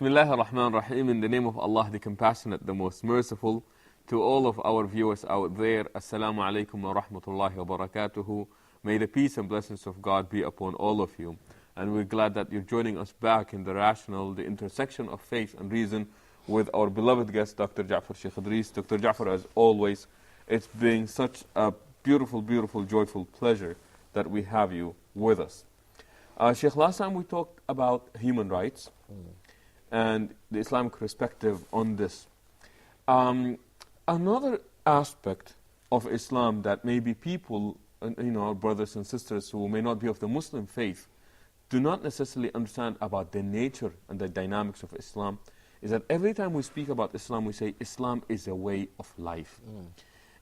Bismillah ar-Rahman ar-Rahim. In the name of Allah, the Compassionate, the Most Merciful. To all of our viewers out there, Assalamu alaikum wa rahmatullahi wa barakatuhu. May the peace and blessings of God be upon all of you. And we're glad that you're joining us back in the rational, the intersection of faith and reason with our beloved guest, Dr. Jaffar Sheikh Idris. Dr. Jaffar, as always, it's been such a beautiful, beautiful, joyful pleasure that we have you with us. Sheikh, last time we talked about human rights and the Islamic perspective on this. Another aspect of Islam that maybe people, our brothers and sisters who may not be of the Muslim faith, do not necessarily understand about the nature and the dynamics of Islam, is that every time we speak about Islam, we say Islam is a way of life.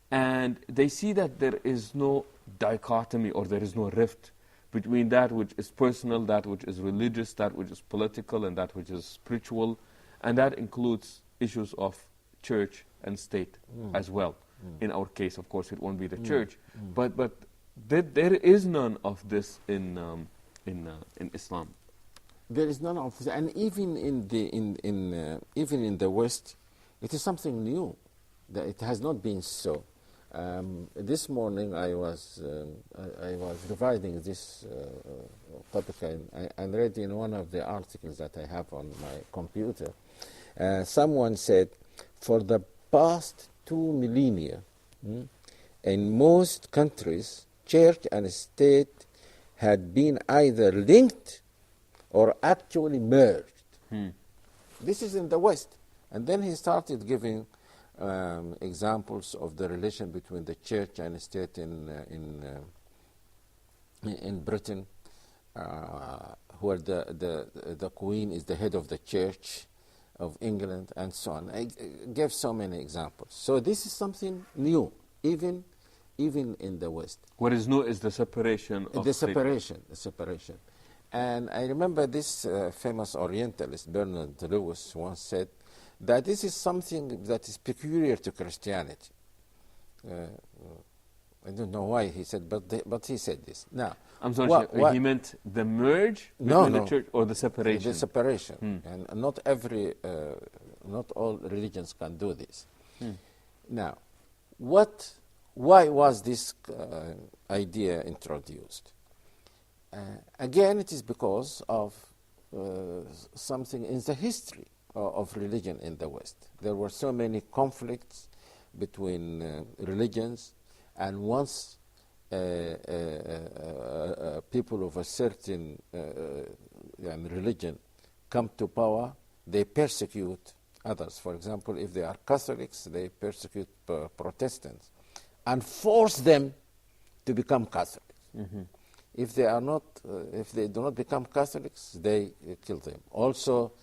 And they see that there is no dichotomy or there is no rift between that which is personal, that which is religious, that which is political, and that which is spiritual. And that includes issues of church and state as well. In our case, of course, it won't be the church. But there is none of this in Islam. There is none of this, and even in the West, it is something new. That it has not been so. This morning I was revising this topic and read in one of the articles that I have on my computer. Someone said, for the past 2 millennia, in most countries, church and state had been either linked or actually merged. This is in the West. And then he started giving examples of the relation between the church and state in Britain, where the Queen is the head of the Church of England, and so on. I gave so many examples. So this is something new, even in the West. What is new is the separation of the separation. And I remember this famous Orientalist, Bernard Lewis, once said that this is something that is peculiar to Christianity. I don't know why he said, but he said this. Now, I'm sorry, he meant the merge between the church or the separation? The separation. And not all religions can do this. Now, why was this idea introduced? Again, it is because of something in the history of religion in the West. There were so many conflicts between religions, and once people of a certain religion come to power, they persecute others. For example, if they are Catholics, they persecute Protestants and force them to become Catholics. If they are not, if they do not become Catholics, they kill them. Also,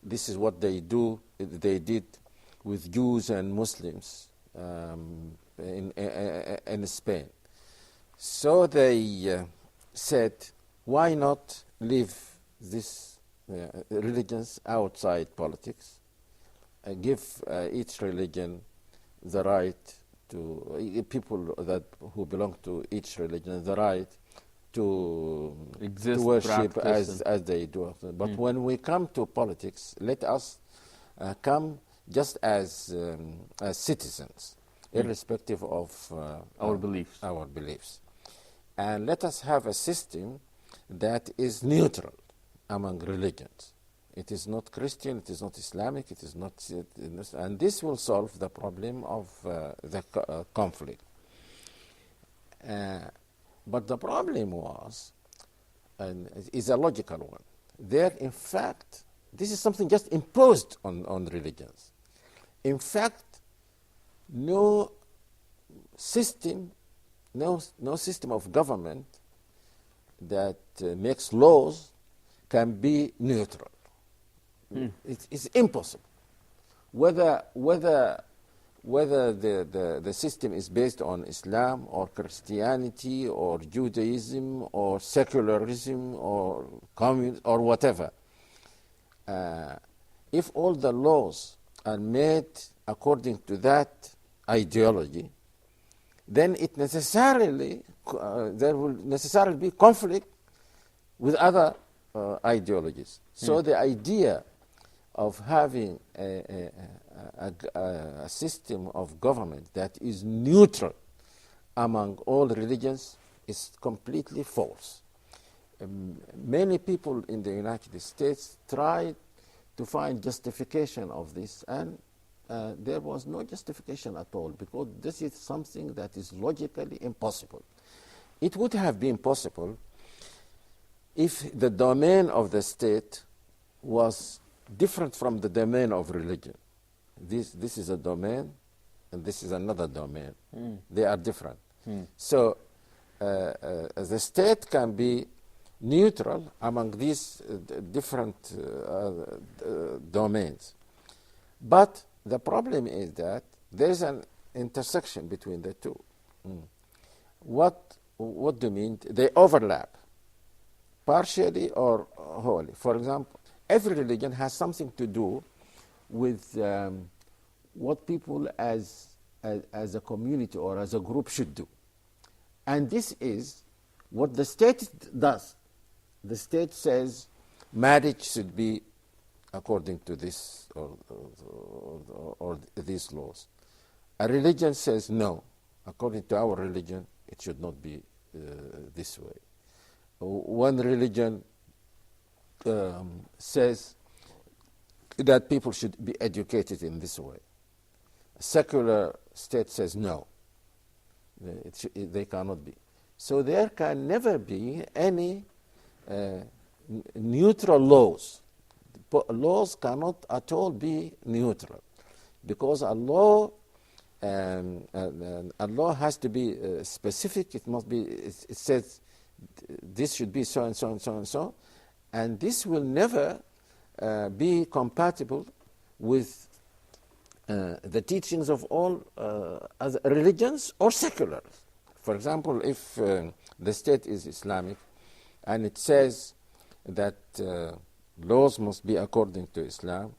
this is what they did with Jews and Muslims in Spain. So they said, why not leave these religions outside politics, give each religion the right to, people who belong to each religion, the right to exist, to worship as they do. But when we come to politics, let us come just as citizens, irrespective of our beliefs. And let us have a system that is neutral among religions. It is not Christian, it is not Islamic, it is not, and this will solve the problem of the conflict. But the problem was, and is a logical one, there in fact, this is something just imposed on religions. In fact, no system of government that makes laws can be neutral. It's impossible. Whether the system is based on Islam or Christianity or Judaism or secularism or communism or whatever, if all the laws are made according to that ideology, then it necessarily there will necessarily be conflict with other ideologies. So the idea of having a system of government that is neutral among all religions is completely false. Many people in the United States tried to find justification of this, and there was no justification at all, because this is something that is logically impossible. It would have been possible if the domain of the state was different from the domain of religion. This is a domain, and this is another domain. They are different. So the state can be neutral among these different domains. But the problem is that there is an intersection between the two. What do you mean? They overlap, partially or wholly. For example, every religion has something to do with what people as a community or as a group should do. And this is what the state does. The state says marriage should be according to this or these laws. A religion says no, according to our religion, it should not be this way. One religion says that people should be educated in this way. A secular state says no, they cannot be. So there can never be any neutral laws. Laws cannot at all be neutral, because a law has to be specific. It must be. It says this should be so and so and so and so, and this will never be compatible with the teachings of all other religions or secular. For example, if the state is Islamic and it says that laws must be according to Islam,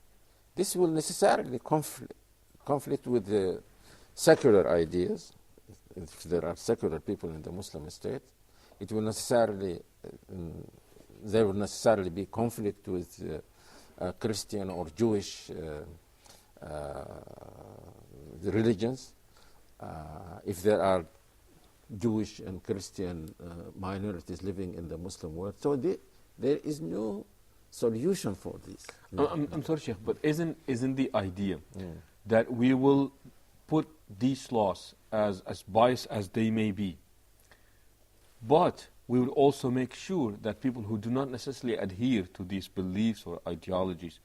this will necessarily conflict with the secular ideas. If there are secular people in the Muslim state, it will necessarily there will necessarily be conflict with Christian or Jewish religions. If there are Jewish and Christian minorities living in the Muslim world, so there is no solution for this. I'm sorry, Sheikh, but isn't the idea that we will put these laws as biased as they may be, but we will also make sure that people who do not necessarily adhere to these beliefs or ideologies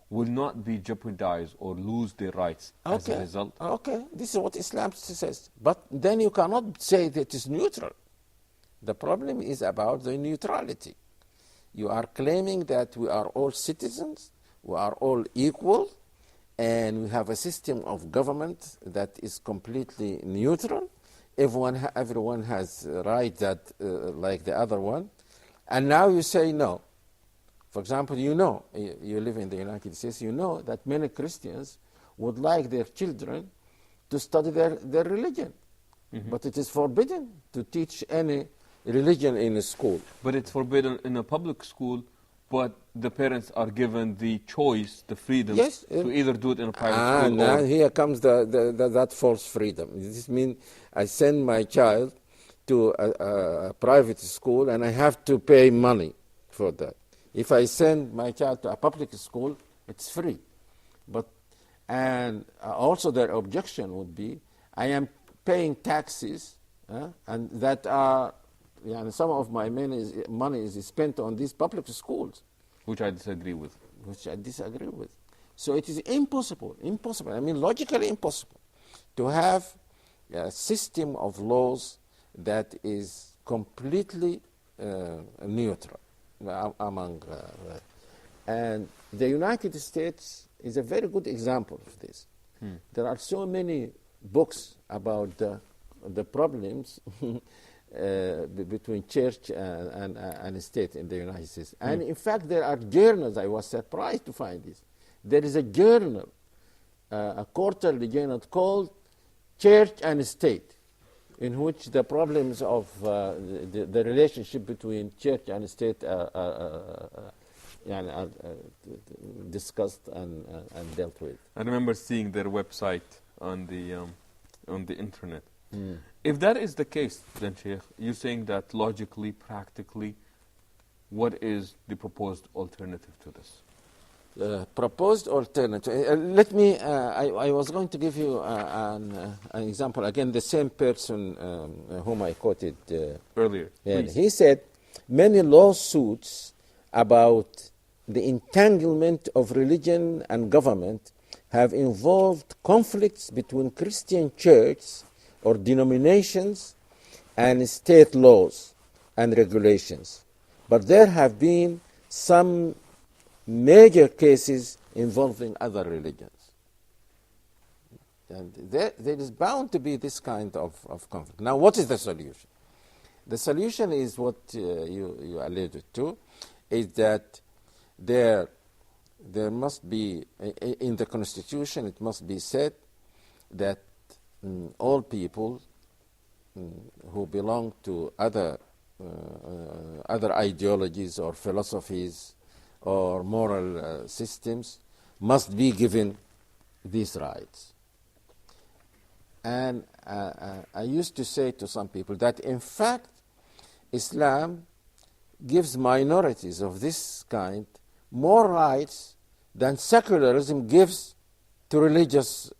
will not be jeopardized or lose their rights as a result? Okay, this is what Islam says. But then you cannot say that it is neutral. The problem is about the neutrality. You are claiming that we are all citizens, we are all equal, and we have a system of government that is completely neutral. Everyone has a right that like the other one. And now you say no. For example, you live in the United States, you know that many Christians would like their children to study their religion. But it is forbidden to teach any religion in a school. But it's forbidden in a public school, but the parents are given the choice, the freedom to either do it in a private school or... here comes that false freedom. This means I send my child to a private school and I have to pay money for that. If I send my child to a public school, it's free. And also their objection would be, I am paying taxes, and that are, some of my money is spent on these public schools. Which I disagree with. So it is impossible, I mean logically impossible, to have a system of laws that is completely neutral among and the United States is a very good example of this. There are so many books about the problems between church and state in the United States. And in fact, there are journals. I was surprised to find this. There is a journal, a quarterly journal called Church and State. in which the problems of the relationship between church and state are discussed and dealt with. I remember seeing their website on the internet. If that is the case, then Sheikh, you're saying that logically, practically, what is the proposed alternative to this? Proposed alternative. Let me. I was going to give you an example. Again, the same person whom I quoted Earlier. He said many lawsuits about the entanglement of religion and government have involved conflicts between Christian churches or denominations and state laws and regulations. But there have been some major cases involving other religions. And there is bound to be this kind of conflict. Now, what is the solution? The solution is what you alluded to, is that there must be, in the Constitution, it must be said that all people who belong to other ideologies or philosophies or moral systems must be given these rights. And I used to say to some people that in fact Islam gives minorities of this kind more rights than secularism gives to religious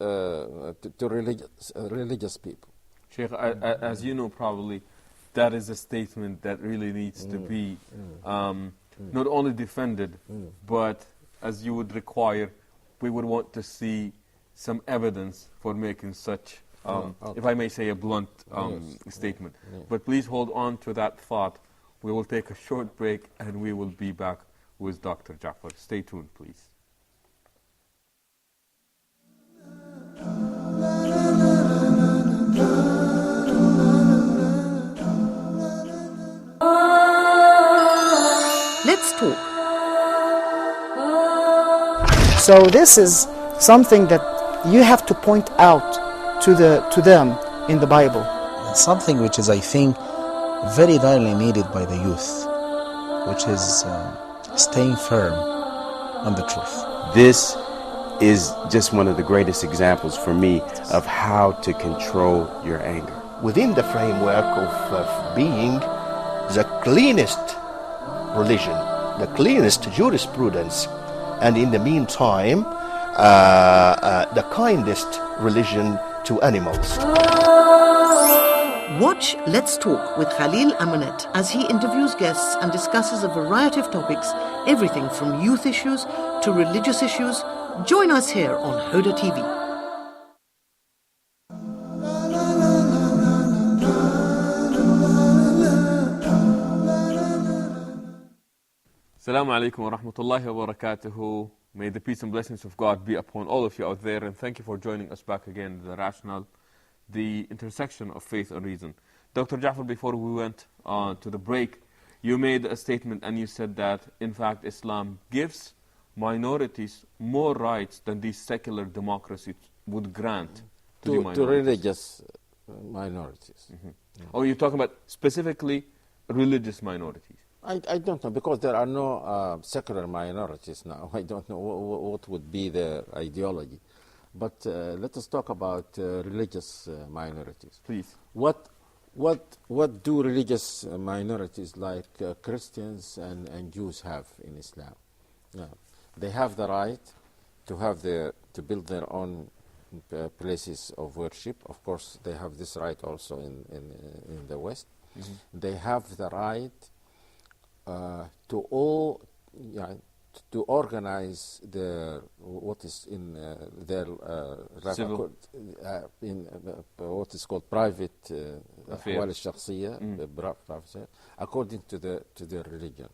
people. Sheikh, as you know probably, that is a statement that really needs to be not only defended, but as you would require, we would want to see some evidence for making such, if I may say, a blunt statement. But please hold on to that thought. We will take a short break and we will be back with Dr. Jaffar. Stay tuned, please. Let's talk. So this is something that you have to point out to them in the Bible. Something which is, I think, very direly needed by the youth, which is staying firm on the truth. This is just one of the greatest examples for me of how to control your anger. Within the framework of being the cleanest religion, the cleanest jurisprudence, and in the meantime, the kindest religion to animals. Watch Let's Talk with Khalil Amanet as he interviews guests and discusses a variety of topics, everything from youth issues to religious issues. Join us here on Huda TV. Assalamu alaikum wa rahmatullahi wa barakatuhu. May the peace and blessings of God be upon all of you out there, and thank you for joining us back again, The Rational, the intersection of faith and reason. Dr. Jaffar, before we went to the break, you made a statement and you said that, in fact, Islam gives minorities more rights than these secular democracies would grant to the minorities. To religious minorities. Oh, you're talking about specifically religious minorities? I don't know, because there are no secular minorities now. I don't know what would be their ideology. But let us talk about religious minorities. Please. What do religious minorities like Christians and Jews have in Islam? They have the right to build their own places of worship. Of course, they have this right also in the West. They have the right to organize what is in their what is called private أحوال الشخصية, according to their religion.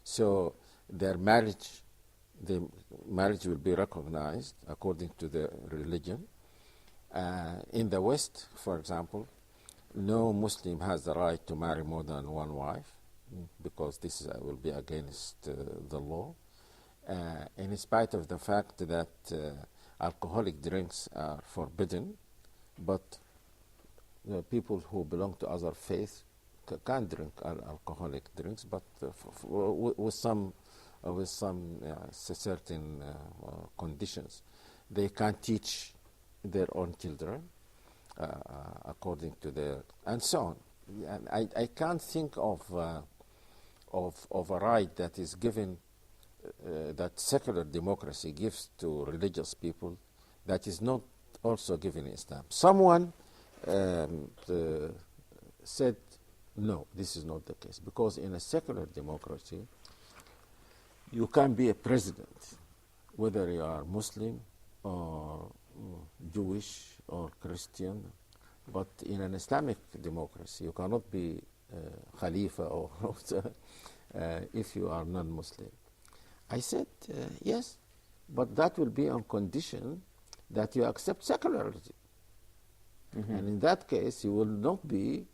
So their marriage will be recognized according to the religion. In the West, for example, no Muslim has the right to marry more than one wife, because this will be against the law. In spite of the fact that alcoholic drinks are forbidden, but the people who belong to other faiths can drink alcoholic drinks, but with some certain conditions. They can teach their own children according to their, and so on. And I can't think of a right that is given, that secular democracy gives to religious people, that is not also given in Islam. Someone said, no, this is not the case, because in a secular democracy, you can be a president, whether you are Muslim or Jewish or Christian, but in an Islamic democracy, you cannot be Khalifa or if you are non-Muslim. I said, yes, but that will be on condition that you accept secularism. Mm-hmm. And in that case, you will not be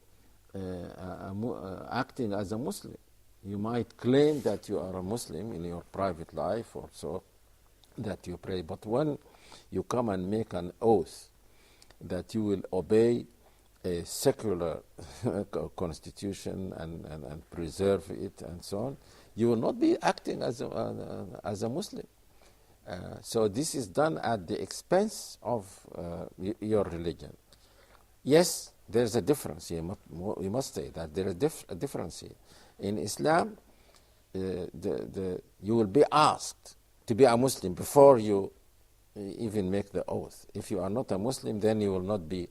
acting as a Muslim. You might claim that you are a Muslim in your private life or so, that you pray, but when you come and make an oath that you will obey a secular constitution and preserve it and so on, you will not be acting as a Muslim. So this is done at the expense of your religion. Yes, there's a difference here. We must say that there is a difference here. In Islam, you will be asked to be a Muslim before you even make the oath. If you are not a Muslim, then you will not be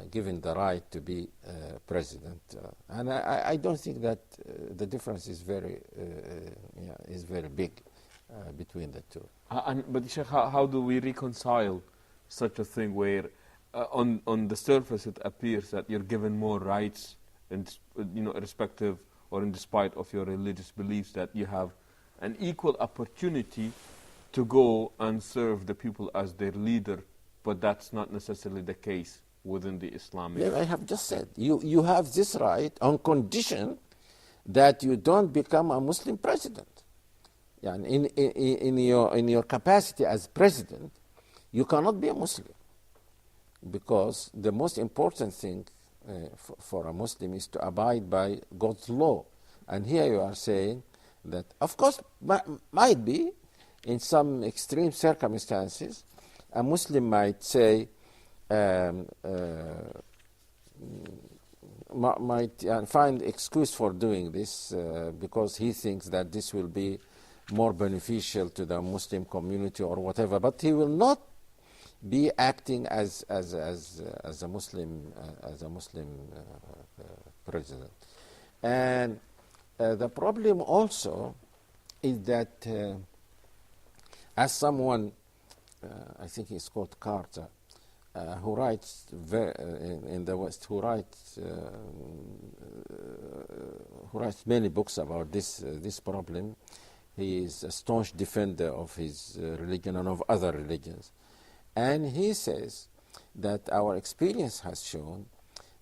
given the right to be president. And I don't think that the difference is very big between the two. But Sheikh, how do we reconcile such a thing where on the surface it appears that you're given more rights, and irrespective or in despite of your religious beliefs, that you have an equal opportunity to go and serve the people as their leader, but that's not necessarily the case within the Islamic. Yeah, I have just said you have this right on condition that you don't become a Muslim president. Yeah, in your capacity as president, you cannot be a Muslim, because the most important thing for a Muslim is to abide by God's law. And here you are saying that, of course, might be, in some extreme circumstances, a Muslim might say, might find excuse for doing this because he thinks that this will be more beneficial to the Muslim community or whatever, but he will not be acting as a Muslim president. And the problem also is that as someone, I think he's called Carter, who writes in the West, who writes many books about this problem. He is a staunch defender of his religion and of other religions. And he says that our experience has shown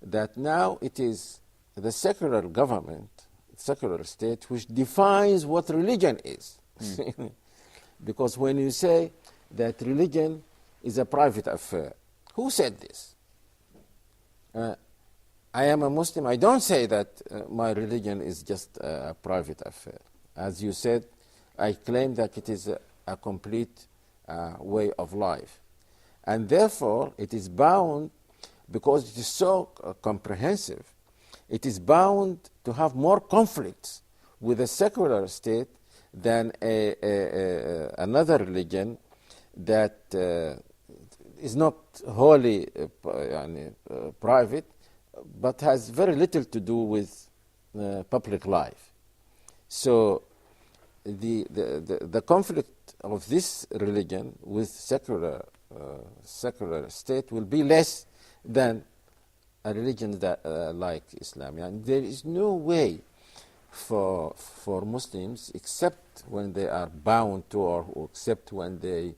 that now it is the secular government, secular state, which defines what religion is. Because when you say that religion is a private affair, who said this? I am a Muslim. I don't say that my religion is just a private affair. As you said, I claim that it is a complete way of life. And therefore, it is bound, because it is so comprehensive, it is bound to have more conflicts with a secular state than another religion that is not wholly private, but has very little to do with public life. So the conflict of this religion with secular state will be less than a religion that like Islam. And there is no way for Muslims, except when they are bound to, or except when they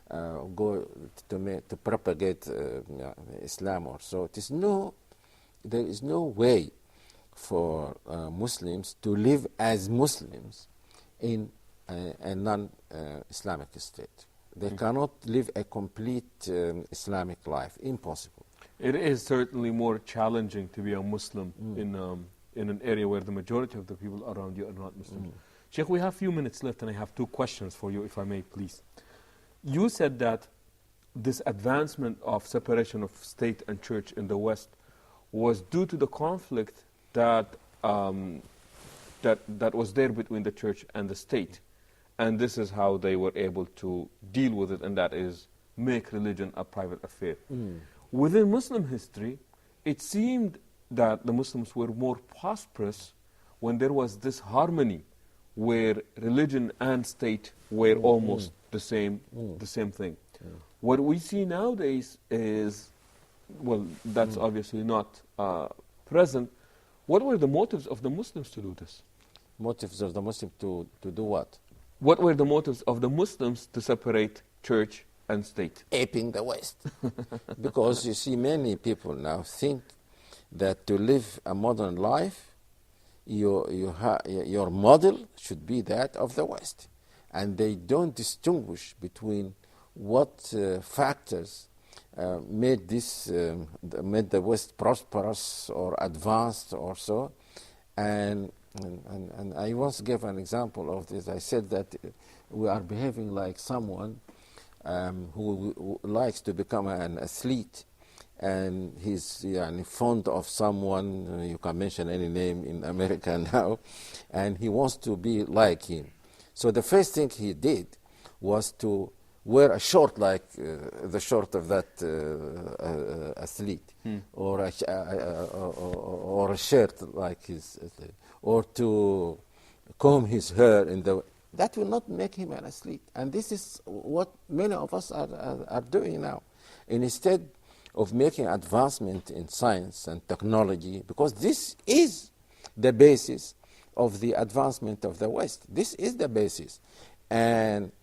go to propagate Islam or so. There is no way for Muslims to live as Muslims in a non-Islamic state. They cannot live a complete Islamic life. Impossible. It is certainly more challenging to be a Muslim in an area where the majority of the people around you are not Muslims. Sheikh, we have a few minutes left, and I have two questions for you, if I may, please. You said that this advancement of separation of state and church in the West was due to the conflict that was there between the church and the state. And this is how they were able to deal with it, and that is make religion a private affair. Within Muslim history, it seemed that the Muslims were more prosperous when there was this harmony where religion and state were almost the same thing. What we see nowadays is, well, that's obviously not present. What were the motives of the Muslims to do this? Motives of the Muslims to do what? What were the motives of the Muslims to separate church and state? Aping the West. Because you see, many people now think that to live a modern life, your model should be that of the West. And they don't distinguish between what factors made the West prosperous or advanced or so. And I once gave an example of this. I said that we are behaving like someone who likes to become an athlete, and he's fond of someone, you can mention any name in America now, and he wants to be like him. So the first thing he did was to wear a short like the short of that athlete, or a shirt like his, or to comb his hair in the. That will not make him an athlete, and this is what many of us are doing now. And instead of making advancement in science and technology, because this is the basis of the advancement of the West. This is the basis, and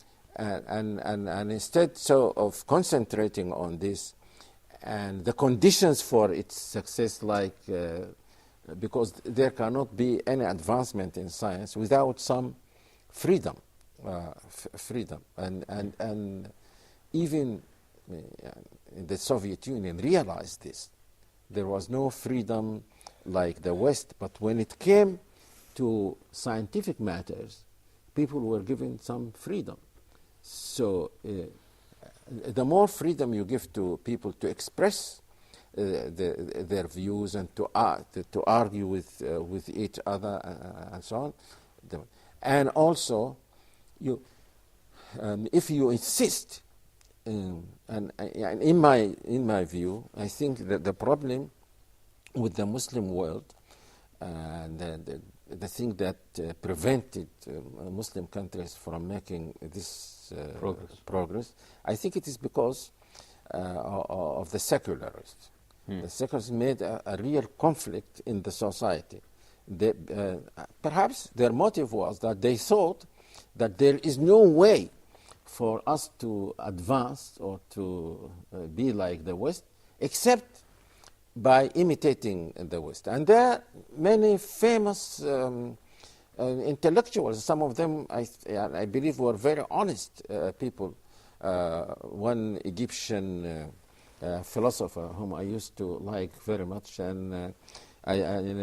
instead of concentrating on this and the conditions for its success, like because there cannot be any advancement in science without some freedom, and even the Soviet Union realized this. There was no freedom like the West, but when it came to scientific matters, people were given some freedom. So the more freedom you give to people to express their views and to argue with each other and so on, and also if you insist, and in my view, I think that the problem with the Muslim world, and the thing that prevented Muslim countries from making this progress, I think it is because of the secularists. The secularists made a real conflict in the society. Perhaps their motive was that they thought that there is no way for us to advance or to be like the West except by imitating the West. And there are many famous intellectuals. Some of them, I believe, were very honest people. One Egyptian philosopher whom I used to like very much, and I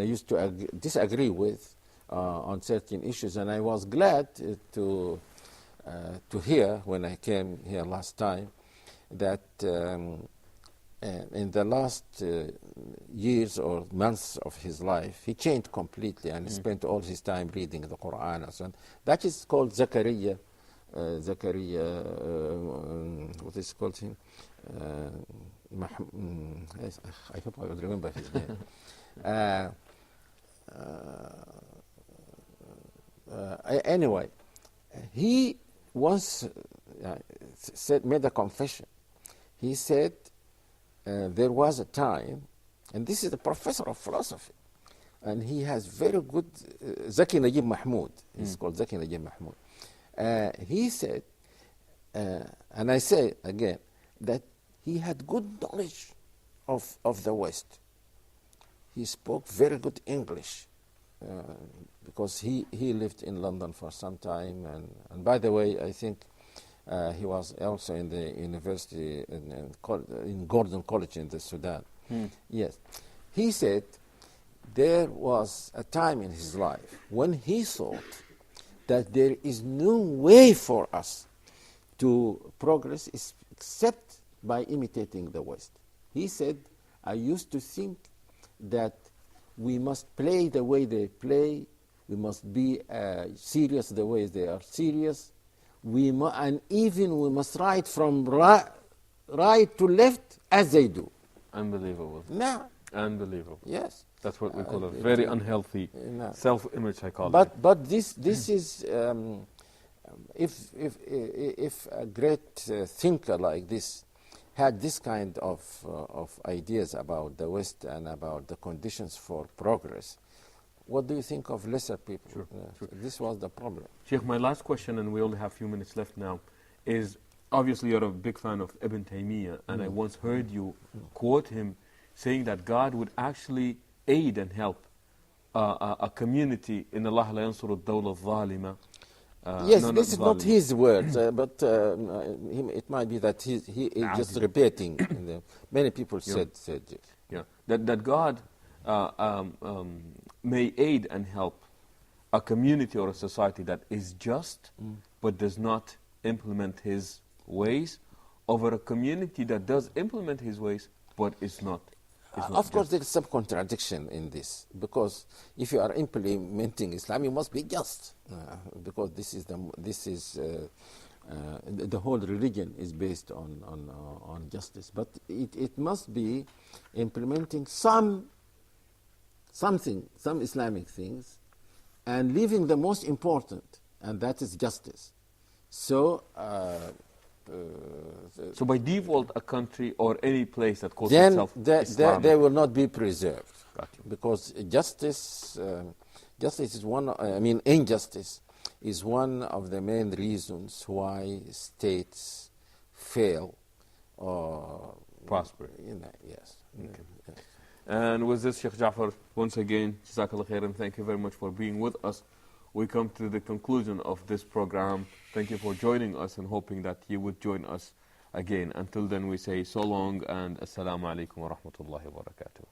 used to disagree with on certain issues, and I was glad to hear when I came here last time that in the last years or months of his life, he changed completely and spent all his time reading the Quran and so on. That is called Zakaria. What is called him? I hope I would remember his name. Anyway, he once made a confession. He said there was a time, and this is a professor of philosophy, and he has very good, Zaki Najib Mahmoud, he's called Zaki Najib Mahmoud. He said, and I say again, that he had good knowledge of the West. He spoke very good English, because he lived in London for some time, and by the way, I think he was also in the university in Gordon College in the Sudan. Yes. He said there was a time in his life when he thought that there is no way for us to progress except by imitating the West. He said, I used to think that we must play the way they play, we must be serious the way they are serious, and even we must write from right to left as they do. Unbelievable. Now, Unbelievable. yes. That's what we call a very unhealthy self-image psychology. But this is if a great thinker like this had this kind of ideas about the West and about the conditions for progress, what do you think of lesser people? Sure. This was the problem. Sheikh, my last question, and we only have a few minutes left now, is obviously you're a big fan of Ibn Taymiyyah, and I once heard you quote him saying that God would actually aid and help a community in Allah la yansuru ad-dawla al-zalima. Yes, this is not his words, but it might be that he is just repeating. Many people said this. Yeah, that God may aid and help a community or a society that is just but does not implement his ways over a community that does implement his ways but is not. Of course, there is some contradiction in this, because if you are implementing Islam, you must be just, because the whole religion is based on justice. But it must be implementing some Islamic things, and leaving the most important, and that is justice. So by default, a country or any place that calls itself Islamic, they will not be preserved, because justice is injustice is one of the main reasons why states fail or prosper. Yes. Okay. Yes. And with this, Sheikh Jaffar, once again, Jazakallah khairan, thank you very much for being with us. We come to the conclusion of this program. Thank you for joining us, and hoping that you would join us again. Until then, we say so long and assalamu alaikum wa rahmatullahi wa barakatuh.